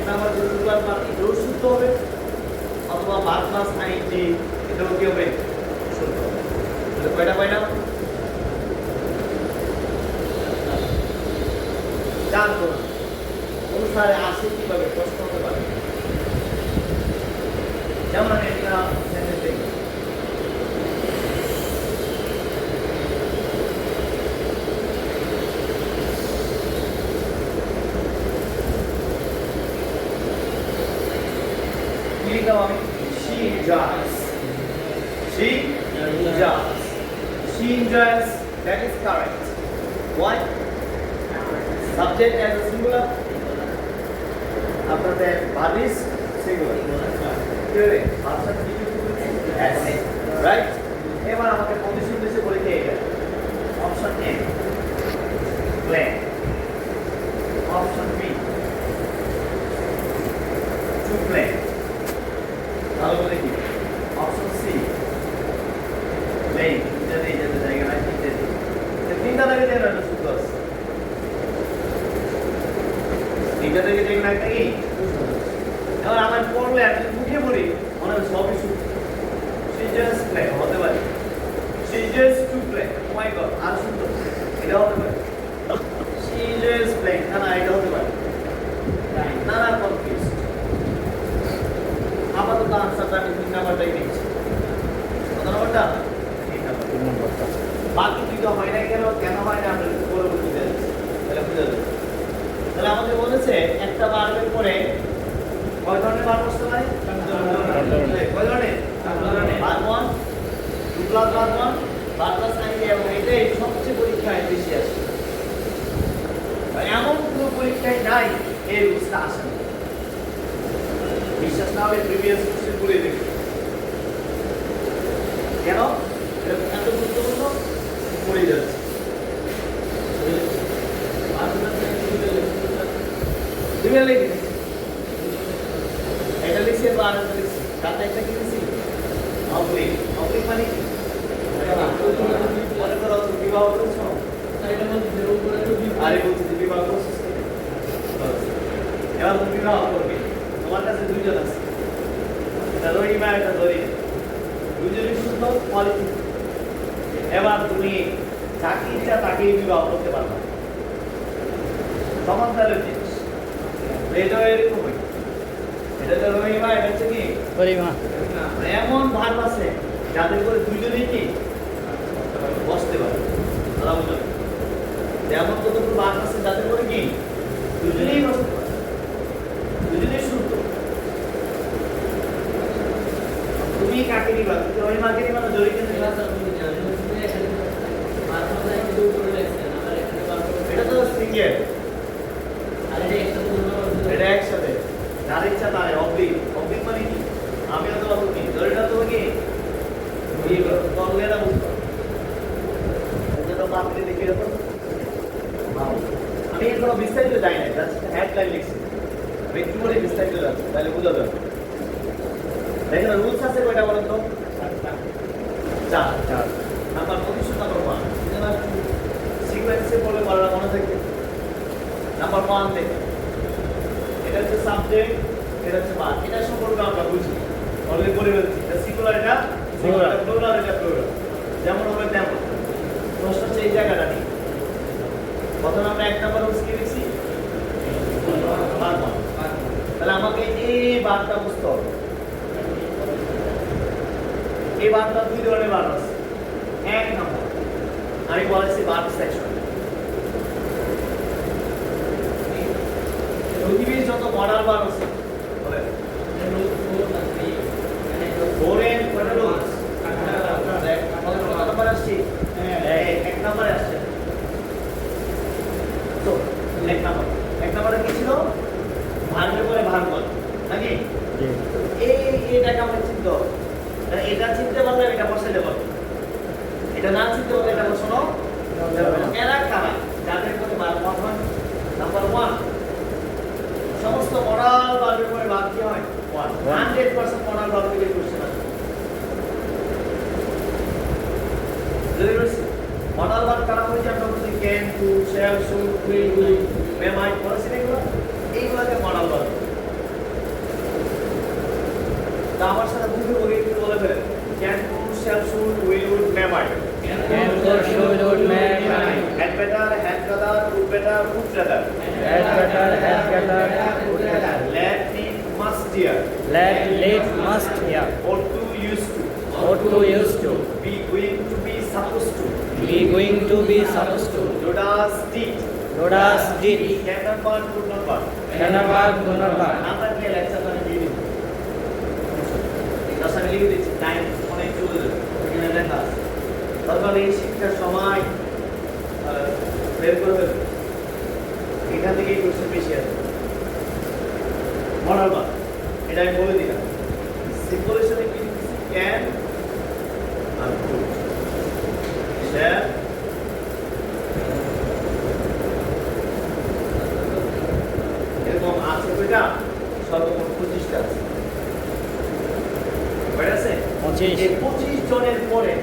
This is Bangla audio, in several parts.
নাম্বার যে সিঙ্গুলার ভার্ব এটাও শুদ্ধ হবে, অথবা ভার্ব প্লাস আইএনজি এটাও কি হবে? শুদ্ধ হবে। তাহলে কয়টা পাইলাম? 4 গুণ অনুসারে আসে কিভাবে প্রশ্ন হতে পারে। যেমন একটা সেন্টেন্স দেখি, she enjoys. She enjoys. She enjoys. That is correct. Why? Subject as a singular. After that, verb is singular. Clear? Option B. Yes. Right? এবার আমাকে পজিশন দিতে বলে কে এটা? Option A play, option B to play, ভালো করে কি অপশন সি নেই, যদি যেতে জায়গা নাই তিনটে তিনটা থেকে দেন না শুদ্ধ আছে, তিনটা থেকে দেখেন একটা কি। এবার আমার পড়লে আমি মুখে বলি মনে হয় সবই শুদ্ধ। she just play হতে পারে, she just to play, oh my god আর শুদ্ধ এটা হতে পারে, she just play না না এটা হতে পারে, না না কনফিউজ। আপাতত আনসারটা আমি 3 নাম্বারটাই দিচ্ছি। কত নাম্বারটা? 3 নাম্বারটা। বাকি দুটো হয় না কেন, কেন হয় না আমরা পরে বুঝতে যাচ্ছি, তাহলে বুঝা যাবে। তাহলে আমাদের বলেছে একটা ভার্বের পরে কয় ধরনের ভার্ব আসতে পারে? 4 ধরনের। কয় ধরনের? 4 ধরনের। Verb 1, 2 plus verb 1, verb plus ING, এবং এটাই সবচেয়ে পরীক্ষায় বেশি আসে। এমন কোনো পরীক্ষায় নাই এই রুলসটা আসে না। বিশ্বাস না হলে প্রিভিয়াস কোশ্চেন করে দেখুন। কেন এরকম এত গুরুত্বপূর্ণ পড়ে যাচ্ছে। দুইবার লিখে এটা লিখছি বা আর একটা লিখছি, তাতে একটা কি লিখছি? অবলিক। অবলিক মানে কি? মনে করো তুমি বিবাহ করেছো, আরে বলছি যে বিবাহ করছো, এবার তুমি বিবাহ করবে, তোমার কাছে দুইজন আছে, এটা রহিমা এটা দরিয়া, দুজনই শুদ্ধ কোয়ালিটি। এবার তুমি যাকে ইচ্ছা তাকেই বিবাহ করতে পারবে, সমান্তরালের জিনিস। এটাও এরকমই, এটা তো রহিমা, এটা হচ্ছে কি রহিমা। এমন ভার্ব আছে যাদের করে দুইজনেই কি বসতে পারে, তারা বুঝবে। যেমন কতগুলো ভার্ব আছে যাদের করে কি দুজনেই বসতে পারে, দুজনেই শুদ্ধ। তুমি কাকে নিবা? রহিমাকে নিবা না জরিকে নিবা? এটা তো সিঙ্গেল, এটা একসাথে, যার ইচ্ছা তার অবলিক। অবলিক মানে কি? আমি অথবা তুমি, জরিটা তো কি বিয়ে করো, তলগেরা বুঝতো এটা বাপকে দেখে রাখো। আমি এখনো বিস্তারিত যাই না, জাস্ট হেডলাইন লিখছি, আমি একটু করে বিস্তারিত যাচ্ছি, তাহলে বোঝা যাবে। দেখেন রুলস আছে কয়টা বলেন তো? 4। নাম্বার পজিশন নাম্বার 1 সিকোয়েন্সে বলে বলা মনে থাকবে। নাম্বার 1 দেখেন, এটা হচ্ছে সাবজেক্ট, এটা হচ্ছে ভার্ব। এটা সম্পর্কে আমরা বুঝি, অলরেডি বলে ফেলছি। এটা সিঙ্গুলার, এটা সিঙ্গুলার, প্লুরাল, এটা প্লুরাল। যেমন হবে তেমন। প্রশ্ন হচ্ছে এই জায়গাটা নিয়ে। প্রথমে আমরা 1 নাম্বার রুলস কি লিখছি? ভার্ব 1। তাহলে আমাকে এই ভার্বটা বুঝতে হবে। এই ভার্বটা দুই ধরনের ভার্ব আছে। 1 নাম্বার আমি বলেছি ভার্ব সেকশন। পৃথিবীর যত মডাল ভার্ব আছে বলে ফোরেন কয়টা রুলস? 1 নাম্বার আসছে, 1 নাম্বারে আসছে। তো 1 নাম্বারে কি ছিল? ভার্বের পরে ভার্ব বল নাকি? এইটাকে আমরা চিনতে হবে। এটা চিনতে পারলে এটা বসাইতে পারবো, এটা না চিনতে পারলে এটা বসানো যাবে না। এরা কারা? যাদের পরে ভার্ব 1। নাম্বার 1 সমস্ত মডাল ভার্বের পরে ভার্ব কি হয়? 1। 100% মডাল ভার্ব থেকে কোশ্চেন আসে। মডাল ভার্ব কারা হয়েছে? আমরা বলছি can, to, shall, should, will, may, might, বলেছি এগুলো। এইগুলোকে modal verb. let, must, yeah. Ought to, used to. Ought to, used to. Be going to, be supposed to. Be going to, be supposed to. Do, does, did. Do, does, did. Can number, good number. Cannot verb, do not verb. আমরা কি লেকচার করে দিয়ে দিব এটা আমি লিখে দিচ্ছি টাইম অনেক চলে যাবে এখানে লেখা আছে তারপরে এই শিক্ষার সময় বের করে দেবে এখান থেকে কোশ্চেন বেশি আসবে মনে বা এটা আমি বলে দিলাম সিম্পলেশনে কি ক্যান আর কুড শেয়ার এরকম আছে কয়টা সর্বমোট 25টা আছে কয়টা আছে 25 এই 25 জনের পরে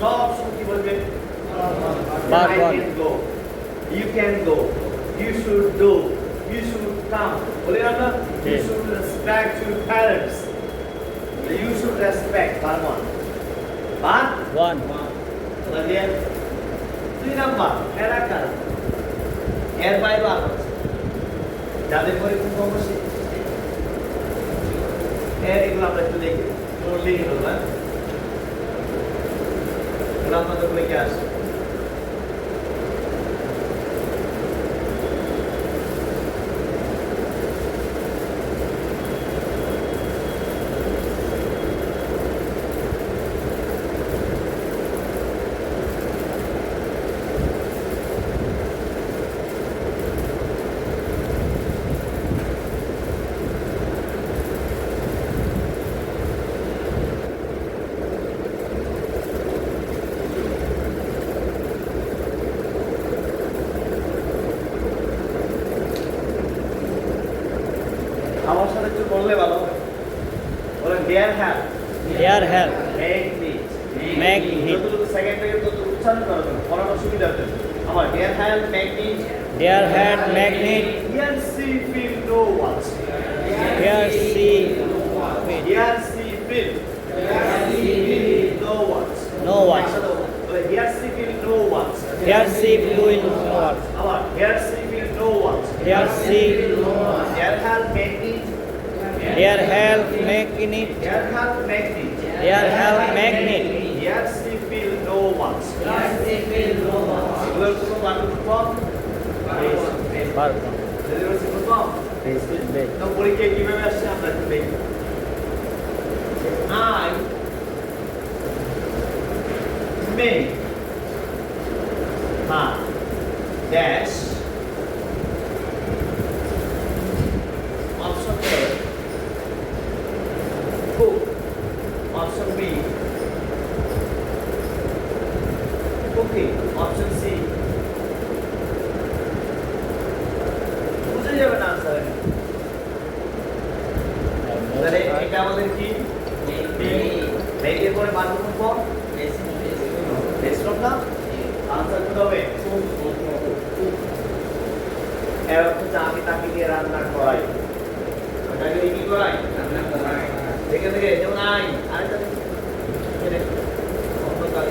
সব কি বলবে Part I one. can go you can go you should do you should come বলে আমরা you Yes. should respect your parents you should respect part one part One. তাহলে 2 নাম্বার এলাকা এর বাইরে আছে যাদের পরে খুব অবশ্যই এগুলো আমরা একটু দেখি পড়লেই হলো না এগুলো আপনাদের বলে কি আসে আমার সাথে একটু বললে ভালো বলেন there have Their help. Make knit Make it. যতটুকু সেকেন্ড থেকে ততটুকু উচ্চারণ করবেন পড়ানোর সুবিধা হবে আমার there have make knit Their head magnet. Here see feel no watch Here see. Here see feel no watch No watch. বলে here see feel no watch Here see doing what? আবার here see feel no watch Here see. There have make knit Their help making it. There have make knit Their help magnet. Here see feel no watch এগুলোর কোনো বানানোর form Verb. Delivery form Base. তো পরীক্ষায় কিভাবে আসছে আমরা একটু দেখি I may have dash option A cook option B cooking option C বুঝে যাবে না আনসার তাহলে এটা আমাদের কি মেয়েদের পরে বানানোর পর বেস্ট অফ না আনসার কি হবে এর অর্থ হচ্ছে আমি তাকে দিয়ে রান্না করাই তাকে দিয়ে কি করাই দেখে দেখে যেমন আই আরেকটা অন্য কাজ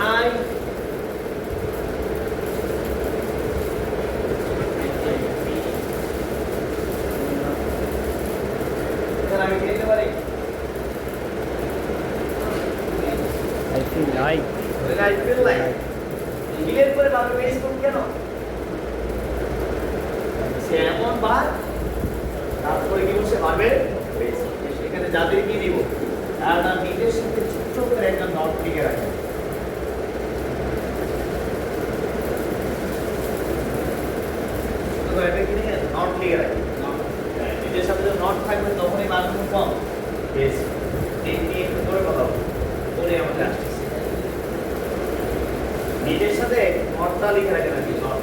আই আমি কি দিতে পারি I feel like. I feel like বিলের পরে বাংলা বেস কোন কেন সে এমন বার তারপরে কি বসে ভাবে বেস এখানে যাদের কি দিব আর তার নিজের সাথে ছোট্ট করে একটা নট লিখে রাখে তো এটা কি নিয়ে নট লিখে রাখে নিজের সাথে যখন নট থাকবে তখনই বাংলা ফর্ম বেস এই নিয়ে একটু করে কথা বলে আমাদের আসতেছে নিজের সাথে নটটা লিখে রাখে নাকি নট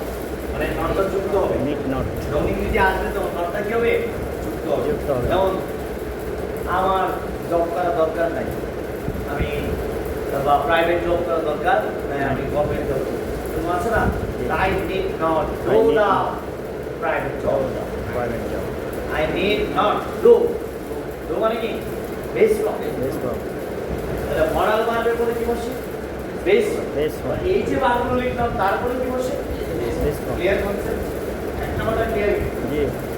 মানে নটটা যুক্ত হবে Need not. যখন ইংরেজি আসবে তখন নটটা কি হবে যুক্ত হবে যুক্ত হবে। যেমন আমার জব করা দরকার নাই আমি বা প্রাইভেট জব করা দরকার নাই আমি গভর্নমেন্ট জব তুমি আছে না I need not do the private job Private job. I need not do do মানে কি বেস ফর্ম Base verb. তাহলে মরাল ভার্বের পরে কি বসে বেস Base verb. এই যে বাক্যগুলো লিখলাম তারপরে কি বসে Base verb. ক্লিয়ার কনসেপ্ট একটা কথা ক্লিয়ার জি